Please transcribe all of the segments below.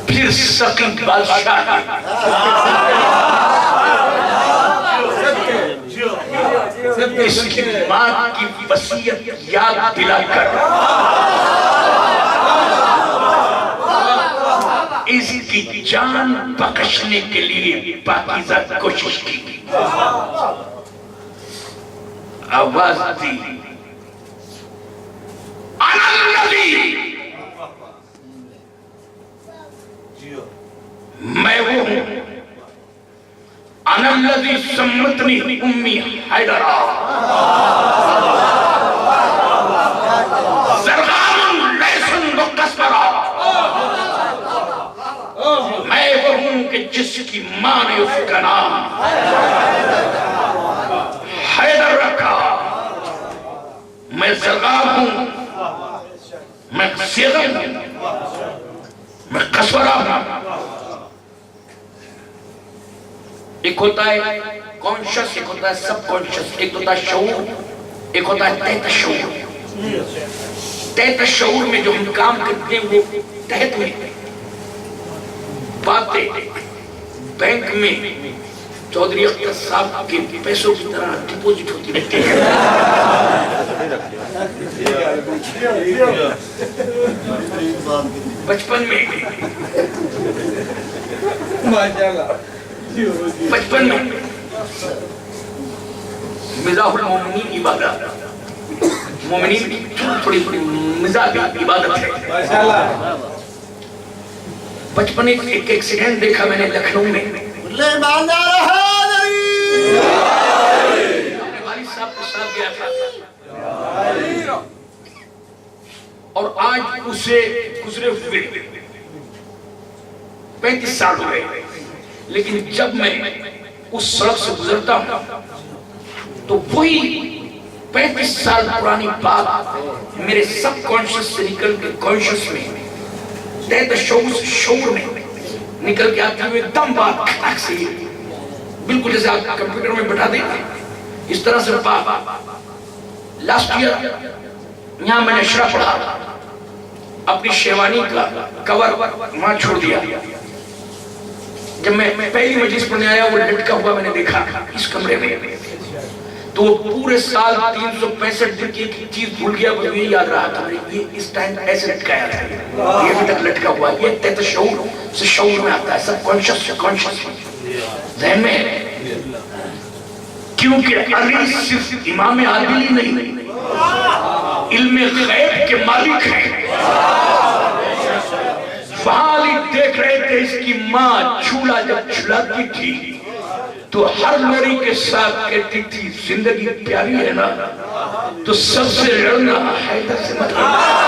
پھر سقی بادشاہ اس کی ماں کی وصیت یاد دلا کر اس کی جان بخشنے کے لیے پاکیزہ کوشش کی، آواز دی انا الذی، میں وہ ہوں، انا الذی سمتنی امی حیدرہ زرغام لیسن وقصبرہ، میں وہ ہوں کہ جس کی ماں نے اس کا نام حیدر رکھا، میں زرغام ہوں، میں سیغم ہوں، میں قصورہ ہوں۔ ایک ہوتا ہے کانشس، ایک ہوتا ہے سب کانشس، ایک ہوتا ہے شعور، ایک ہوتا ہے تحت شعور۔ تحت شعور میں جو ہم کام کرتے ہیں وہ تحت میں باتیں بینک میں چودھری اختر صاحب کے پیسوں کی طرح ڈپوزٹ ہوتی رہتی ہیں، بچپن میں مزاح المومنین عبادت، مومنین کی تھوڑی مزاح عبادت ہے۔ بچپن ایک ایکسیڈنٹ دیکھا میں نے لکھنؤ میں، اپنے والد صاحب کے ساتھ گیا تھا، اور آج اسے گزرے ہوئے 35 سال ہوئے، لیکن جب میں اس سڑک سے گزرتا ہوں تو وہی 35 سال پرانی بات میرے سب کانشس سے نکل کے کانشس میں، تحت شعور میں نکل کے آتی ہوئے دم بات کھٹاک سے، بالکل جیسے آپ کمپیوٹر میں بٹھا دیں اس طرح سے بات۔ لاسٹ ایئر یہاں میں نے شرح پڑھا، اپنی شیوانی کا کور وہاں چھوڑ دیا، جب میں پہلی مجلس پڑھنے آیا وہ لٹکا ہوا میں نے دیکھا اس کمرے میں، تو وہ پورے سال 365 دن کی ایک چیز بھول گیا، وہ یہ یاد رہا تھا یہ اس ٹائم ایسے لٹکایا تھا، یہ ابھی تک لٹکا ہوا، یہ تحت شعور سے شعور میں آتا ہے، سب کانشس سے کانشس ذہن میں ہے۔ کیونکہ علی صرف امام عادل ہی نہیں، علم غیب کے مالک ہیں۔ وہاں علی دیکھ رہے تھے اس کی ماں چولہا جب چلاتی تھی تو ہر لوری کے ساتھ کہتی تھی زندگی پیاری ہے نا تو سب سے لڑنا حیدر سے مت لڑنا۔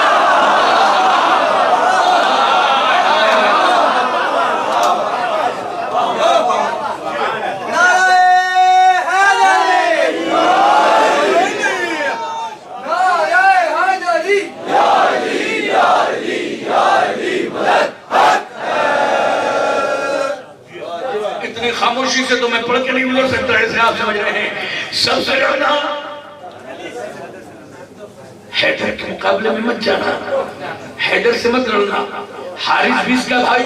خاموشی سے تو میں پڑھ کے نہیں گزر سکتا، ایسے آپ سمجھ رہے ہیں، سب سے لڑنا حیدر کے مقابلے میں مت جانا، حیدر سے مت لڑنا، حارث بھی اس کا بھائی،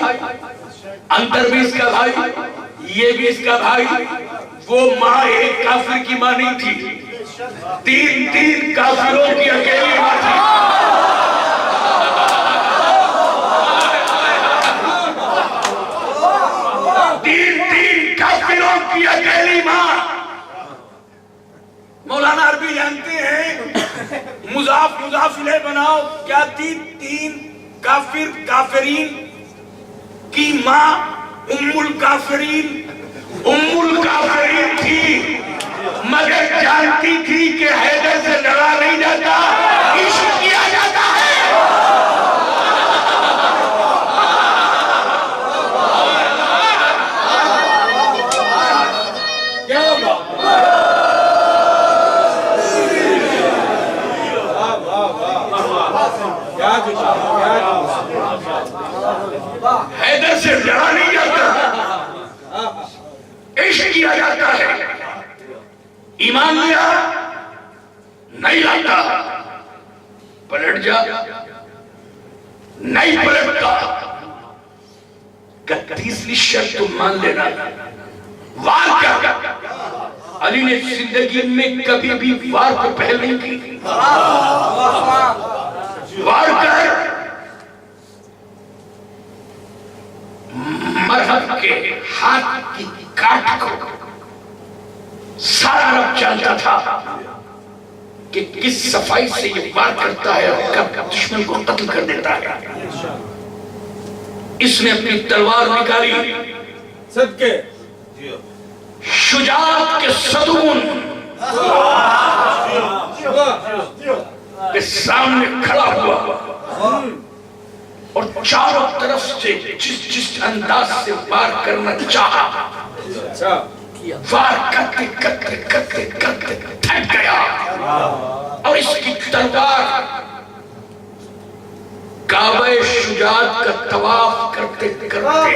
انتر بھی اس کا بھائی، یہ بھی اس کا بھائی، وہ ماں ایک کافر کی ماں نہیں تھی، تین کافروں کی اکیلی ماں تھی۔ کی اکیلی ماں۔ مولانا عربی جانتے ہیں مضاف الیہ بناؤ، کیا تھی؟ تین کافرین کی ماں ام الکافرین تھی، مگر جانتی تھی کہ حیدر سے لڑا نہیں جاتا، عشق کیا جاتا ہے۔ حیدر سے لڑا نہیں جاتا، عشق کیا جاتا ہے، ایمان لیا نہیں لاتا، پلٹ جا نہیں پلٹتا، تیسری شرط تو مان لینا، وار کر۔ علی نے زندگی میں کبھی بھی وار کو پہل نہیں کی۔ وار کر، مرحب کے ہاتھ کی کاٹ کو سارا رب جانتا تھا کہ کس صفائی سے یہ وار کرتا ہے اور کب دشمن کو قتل کر دیتا ہے۔ اس نے اپنی تلوار نکالی، صدقے شجاعت کے ستون کے سامنے کھڑا ہوا اور چاروں طرف سے جس انداز سے وار کرنا چاہا، وار کرتے کرتے کرتے کرتے تھک گیا اور اس کی تلوار کعبہ شجاعت کا طواف کرتے کرتے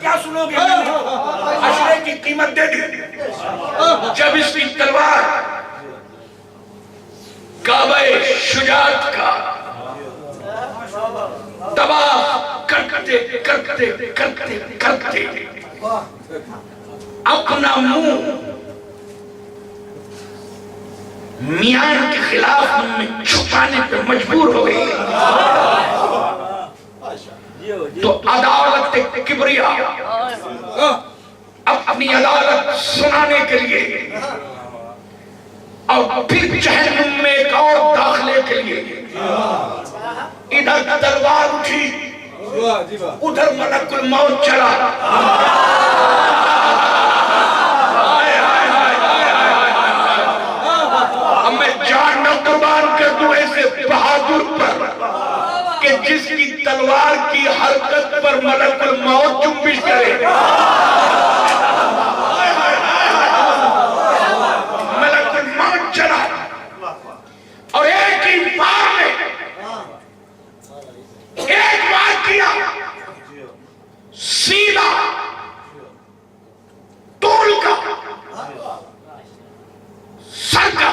کیا سنو گے؟ اشرے کی قیمت دے دی۔ جب اس کی تلوار کعبہ شجاعت کا طواف کرتے کرتے کرتے کرتے اپنا منہ میان کے خلاف میں چھپانے پر مجبور ہو گئی تو عدالت کبریا اپنی عدالت سنانے کے لیے اور پھر جہنم میں ایک اور داخلے کے لیے ادھر تلوار اٹھی، ادھر ملک الموت چلا۔ اب میں جان نہ قربان کر دوں ایسے بہادر پر کہ جس کی تلوار کی حرکت پر ملک الموت جنبش کرے۔ ملک الموت چلا اور ایک ہی بار میں ایک بار کیا، سیدھا طول کا سر کا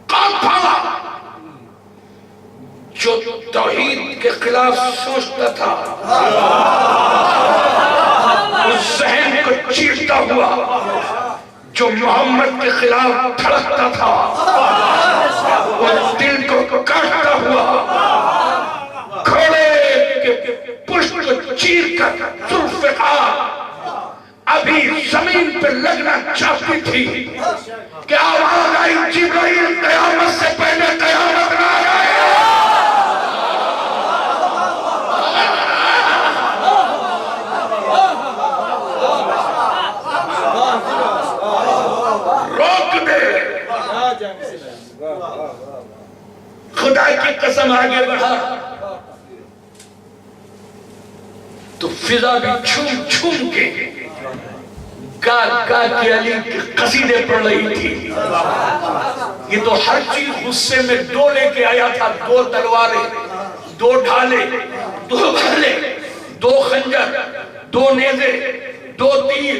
کام پھاڑا۔ جو توحید کے خلاف سوچتا تھا اس ذہن کو چیرتا ہوا، جو محمد کے خلاف دھڑکتا تھا اس دل کو کاٹتا ہوا، گھوڑے کے پشت کو چیر کر ذوالفقار ابھی زمین پر لگنا چاہتی تھی کہ آواز آئی، جبرائیل قیامت سے پہلے قیامت نہ آئے۔ روک دے، خدا کی قسم آگے بڑھا تو فضا بھی چھوم چھوم کے گا گا کے علی کے قصیدے پڑھ رہی تھی۔ یہ تو ہر چیز غصے میں دو لے کے آیا تھا، دو تلواریں، دو ڈھالے، دو بھلے، دو خنجر، دو نیزے، دو تیر،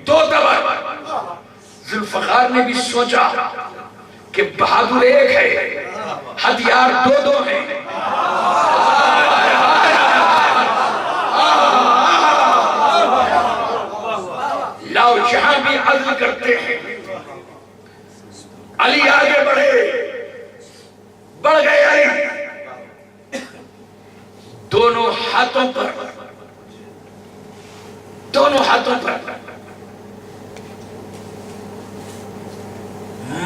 دو تبر۔ ذوالفقار نے بھی سوچا کہ بہادر ایک ہے، ہتھیار دو دو ہیں۔ لاؤ یہاں بھی عزم کرتے ہیں۔ علی آگے بڑھے، بڑھ گئے علی، دونوں ہاتھوں پر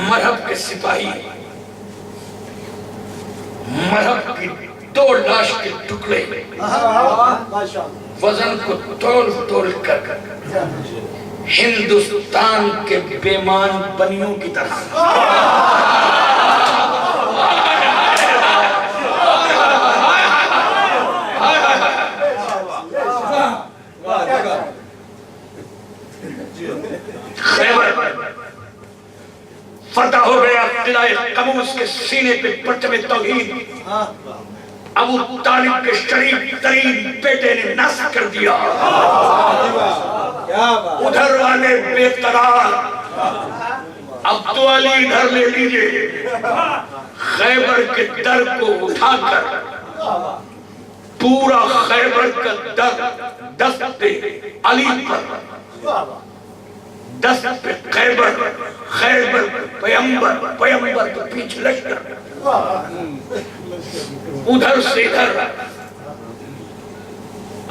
مرحب کے سپاہی مرحب کی دو لاش کے ٹکڑے وزن کو تول تول کر ہندوستان کے بیمان بنیوں کی طرح خیبر فتح ہو گیا، قلعہ قموس کے سینے پہ پرچم توحید ابو طالب کے شریف ترین بیٹے نے نصب کر دیا۔ ادھر والے بے قرار اب تو علی ادھر لے لیجئے، خیبر کے در کو اٹھا کر پورا خیبر کا در دست علی پر، دست پہ خیبر، خیبر پیمبر، پیمبر تو پیچھے لشکر، ادھر سے ادھر۔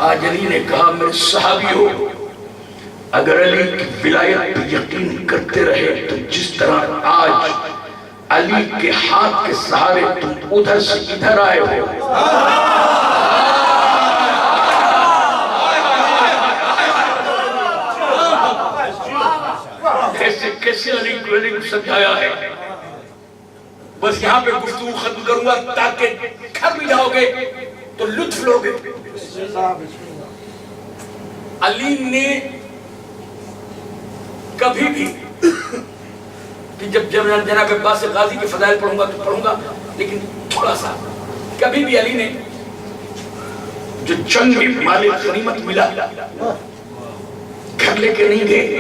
آج علی نے کہا میرے صحابیوں، اگر علی کی ولایت پہ یقین کرتے رہے تو جس طرح آج علی کے ہاتھ کے سہارے تم ادھر سے ادھر آئے ہو، کیسے علی کو سمجھایا ہے۔ بس یہاں پہ گفتگو ختم کروں گا تاکہ گھر بھی جاؤ گے تو لطف لو گے۔ علی نے کبھی بھی کہ جب جناب عباس غازی کے فضائل پڑھوں گا تو پڑھوں گا، لیکن تھوڑا سا، کبھی بھی علی نے جو جنگ میں مال غنیمت ملا گھر لے کے نہیں گئے،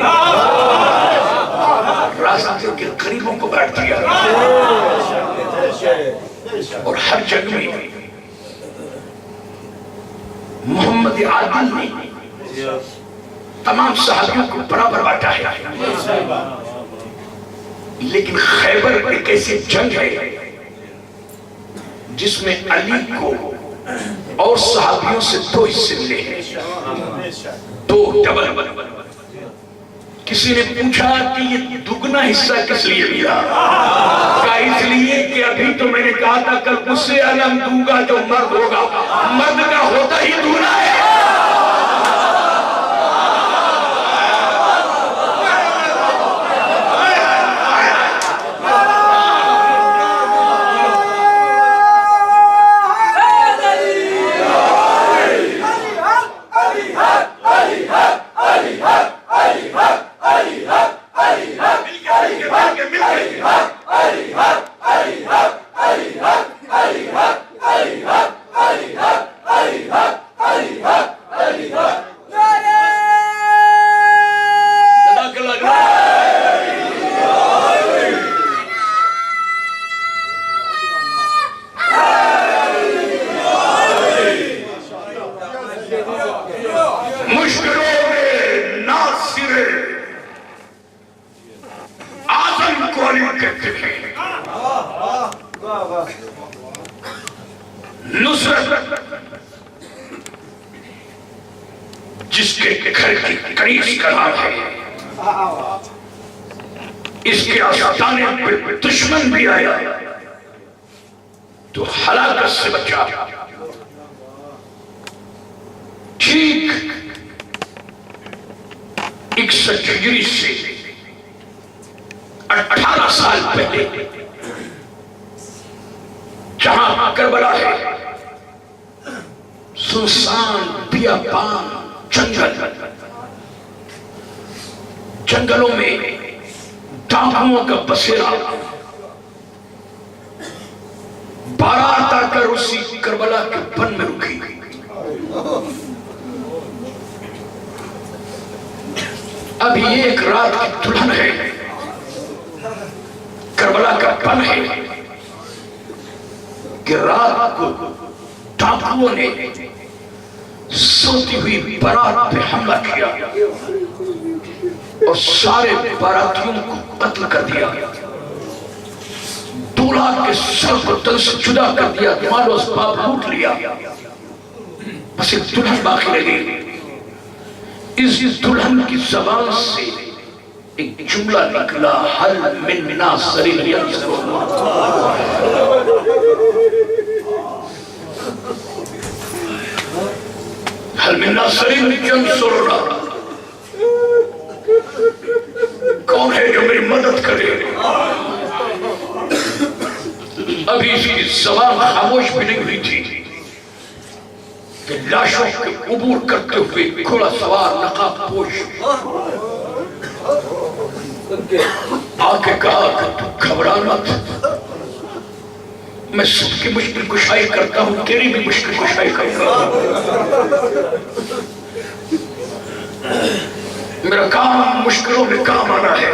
راستے کے قریبوں کو بیٹھ دیا، اور ہر جنگ میں محمد عادل نے تمام صحابیوں کو برابر بانٹا ہے۔ لیکن خیبر ایک ایسی جنگ ہے جس میں علی کو اور صحابیوں سے دو حصے ملے ہیں، دو ڈبل۔ کسی نے پوچھا کہ یہ دگنا حصہ کس لیے ملا؟ کہا اس لیے کہ ابھی تو میں نے کہا تھا کل اس سے علم دوں گا جو مرد ہوگا، مرد کا ہوتا ہی دگنا ہے۔ جس کے گھر کی کنیز کا نام ہے، اس کے آستانے پہ دشمن بھی آیا تو ہلاکت سے بچا۔ ٹھیک 61 ہجری سے 18 سال پہلے جہاں کربلا ہے، سنسان بیابان جنگل، جنگلوں میں ڈاکوؤں کا بسیرا، بارات آ کر اسی کربلا کے بن میں رکی۔ ابھی ایک رات کی دلہن ہے، کربلا کا بن ہے کہ رات کو ڈاکوؤں نے سوتی ہوئی بارات پہ حملہ کیا اور سارے باراتیوں کو قتل کر دیا، دولہا کے سر کو تن سے جدا کر دیا، مال و اسباب لوٹ لیا، بس ایک دلہن باقی رہ گئی۔ اس دلہن کی زبان سے ایک جملہ نکلا، حل من ناصر ینصرنا، حل من ناصر ینصرنا، کون ہے جو میری مدد کرے؟ ابھی اس کی زبان خاموش بھی نہیں ہوئی تھی کہ لاشوں کے عبور کرتے ہوئے گھوڑا سوار نقاب پوش آ کے کہا کہ تو گھبرا مت، میں سب کی مشکل کشائی کرتا ہوں، تیری بھی مشکل کشائی کرتا ہوں۔ میرا کام مشکلوں میں کام آنا ہے،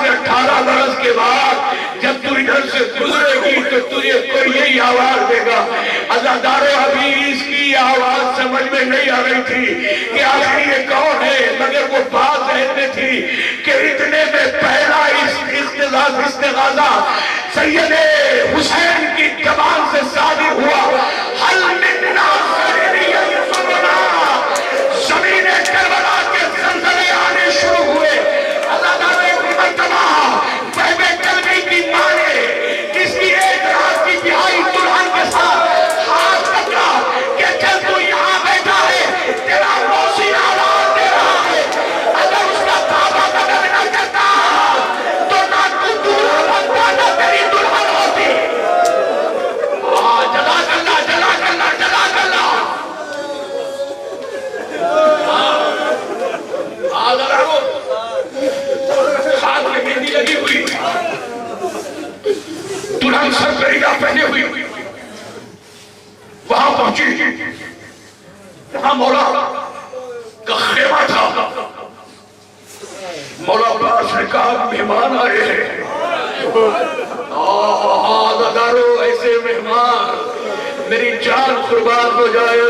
سے 18 برس کے بعد جب تو ادھر سے گزرے گی تو تجھے کوئی یہی آواز دے گا. عزادارو ابھی اس کی آواز سمجھ میں نہیں آ رہی تھی کہ آخر یہ کون ہے، مگر وہ بات ذہن میں تھی کہ اتنے میں پہلا استغاثہ سید حسین کی زبان سے صادر ہوا. حل من ناصر ینصرنا. زمین کربلا کے زلزلے آنے شروع ہوئے. عزادارو ایک مرتبہ بہبے کلبی کی ماں نے اس کی ایک رات کی بہائی دلہن کے ساتھ ہاتھ پکڑا کہ چل تو یہاں بیٹھا ہے، تیرا موسی آواز دے رہا ہے، اگر اس کا بابا قدر نہ کرتا تو نہ تو دلہا بنتا نہ تیری دلہن ہوتی. جزاک اللہ جزاک اللہ جزاک اللہ. ہاتھ میں مہندی لگی ہوئی، دلہن سر پہ ریگا پہنے ہوئی وہاں پہنچی. وہاں مولا کا خیمہ تھا. مولا عباس نے کہا مہمان آئے ہیں. عزادارو ایسے مہمان میری جان قربان ہو جائے.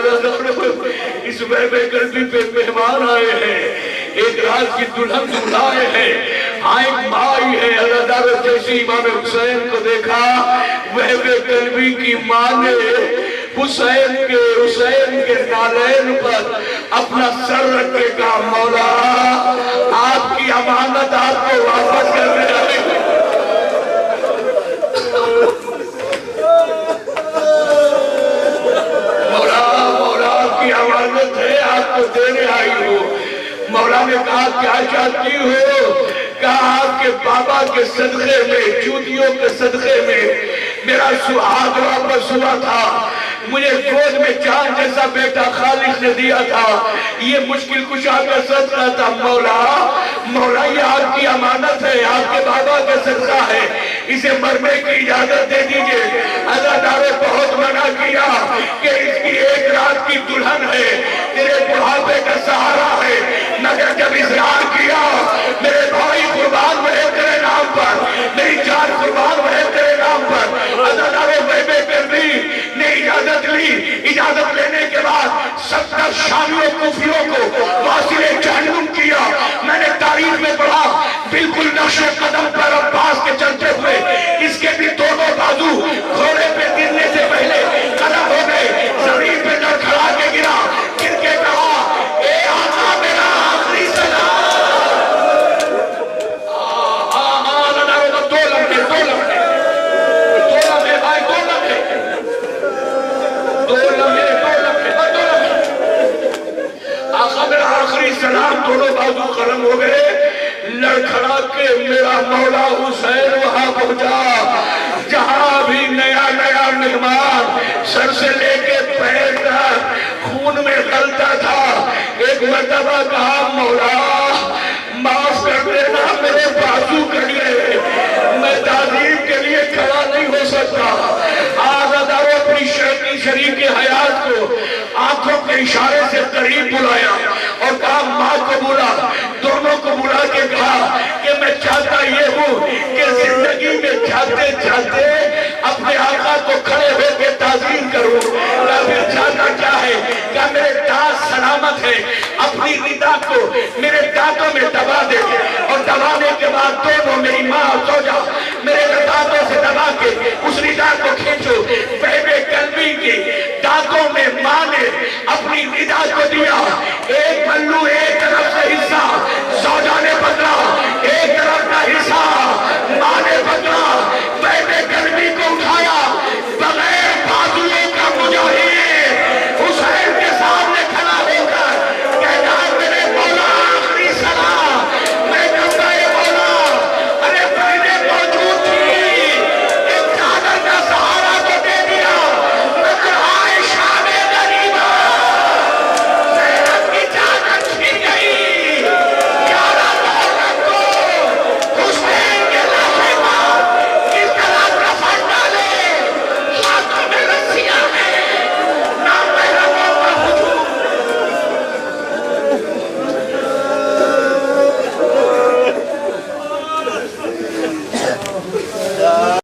اس بہبے قلبی پہ مہمان آئے ہیں، ایک رات کی دلہن دلہائے ہیں. ہاں ایک مائی ہے. عزادارو جیسے امام حسین کو دیکھا بہبے قلبی کی ماں نے حسین کے نالین پر اپنا سر رکھ کے کہا مولا آپ کی امانت آپ کو واپس کرنے آئی. مولا آپ کی امانت ہے، آپ کو دینے آئی ہوں. مولا نے کہا کیا چاہتی ہو؟ کہا آپ کے بابا کے صدقے میں، چوتیوں کے صدقے میں میرا سہاگ واپس ہوا تھا. مجھے گود میں جان جیسا بیٹا خالق نے دیا تھا. یہ مشکل کشا کا صدقہ تھا. مولا یہ آپ کی امانت ہے، آپ کے بابا کا صدقہ ہے، اسے مرنے کی اجازت دے دیجئے. عزادارو بہت منع کیا کہ اس کی ایک رات کی دلہن ہے، تیرے بڑھاپے کا سہارا ہے. مگر جب اصرار کیا میرے بھائی قربان رہے تیرے نام پر، میری جان قربان رہے تیرے نام پر. عزادارو بہبے قلبی نے اجازت لی. اجازت لینے کے بعد 70 شامیوں کوفیوں کو واصل جہنم کیا. میں نے تاریخ میں پڑھا بالکل نقش قدم پر عباس کے چلتے ہوئے اس کے بھی دونوں بازو گھوڑے پہ گرنے سے پہلے قدم ہو گئے. زمین پہ لڑکھڑا کے گرا، گر کے کہا اے آقا میرا آخری سلام. دو لمحے بھائی، دو لمحے. آقا میرا آخری سلام. دونوں بازو قلم ہو گئے. لڑکھڑا کے میرا مولا حسین وہاں پہنچا جہاں بھی نیا مہمان سر سے لے کے پیر تک خون میں غلطہ تھا. ایک مرتبہ کہا مولا معاف کر دینا، میرے بازو کڑیے، میں تعظیم کے لیے کھڑا نہیں ہو سکتا. عزادارو اپنی شریک حیات کو آنکھوں کے اشارے سے قریب بلایا اور کہا ماں کو بلا. دونوں کو بلا کے کہا کہ میں چاہتا یہ ہوں کہ زندگی میں چاہتے اپنے آقا کو کھڑے ہو کے تعظیم کروں. یا پھر چاہتا کیا ہے کہ میرے دانت سلامت ہے، اپنی ردا کو میرے دانتوں میں